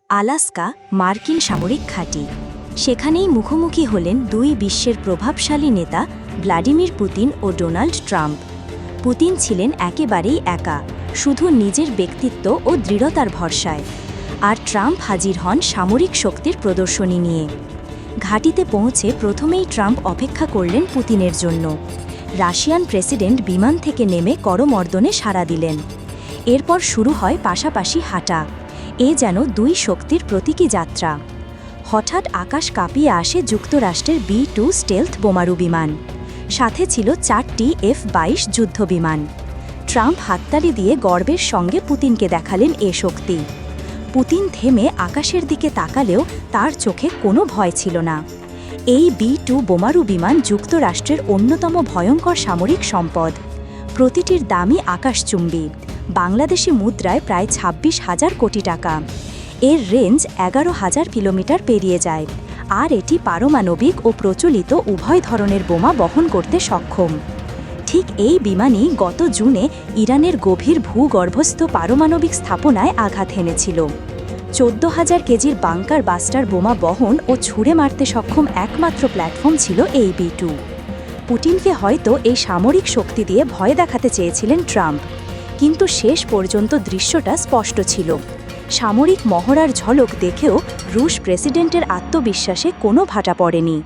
Alaska মার্কিন সামরিক ঘাঁটি। সেখানেই মুখোমুখি হলেন দুই বিশ্বের প্রভাবশালী নেতা ভ্লাদিমির পুতিন ও ডোনাল্ড ট্রাম্প। পুতিন ছিলেন একেবারেই একা, শুধু নিজের ব্যক্তিত্ব ও দৃঢ়তার ভরসায়। আর ট্রাম্প হাজির হন সামরিক শক্তির প্রদর্শনী নিয়ে। ঘাঁটিতে পৌঁছে প্রথমেই ট্রাম্প অপেক্ষা করলেন পুতিনের জন্য। রাশিয়ান প্রেসিডেন্ট বিমান থেকে নেমে করমর্দনে সাড়া দিলেন। এরপর শুরু হয় পাশাপাশি হাঁটা। এ যেন দুই শক্তির প্রতীকী যাত্রা। হঠাৎ আকাশ কাঁপিয়ে আসে যুক্তরাষ্ট্রের B-2 স্টেলথ বোমারু বিমান। সাথে ছিল 4টি F-22 যুদ্ধবিমান। ট্রাম্প হাততালি দিয়ে গর্বের সঙ্গে পুতিনকে দেখালেন এ শক্তি। পুতিন থেমে আকাশের দিকে তাকালেও তার চোখে কোনো ভয় ছিল না। এই B-2 বোমারু বিমান যুক্তরাষ্ট্রের অন্যতম ভয়ঙ্কর সামরিক সম্পদ। প্রতিটির দামই আকাশচুম্বী, বাংলাদেশি মুদ্রায় প্রায় 26,000 কোটি টাকা। এর রেঞ্জ 11,000 কিলোমিটার পেরিয়ে যায়, আর এটি পারমাণবিক ও প্রচলিত উভয় ধরনের বোমা বহন করতে সক্ষম। ঠিক এই বিমানই গত জুনে ইরানের গভীর ভূগর্ভস্থ পারমাণবিক স্থাপনায় আঘাত হেনেছিল। 14,000 কেজির বাংকার বাস্টার বোমা বহন ও ছুঁড়ে মারতে সক্ষম একমাত্র প্ল্যাটফর্ম ছিল এই B-2। পুতিনকে হয়তো এই সামরিক শক্তি দিয়ে ভয় দেখাতে চেয়েছিলেন ট্রাম্প, কিন্তু শেষ পর্যন্ত দৃশ্যটা স্পষ্ট ছিল। সামরিক মহড়ার ঝলক দেখেও রুশ প্রেসিডেন্টের আত্মবিশ্বাসে কোনো ভাটা পড়েনি।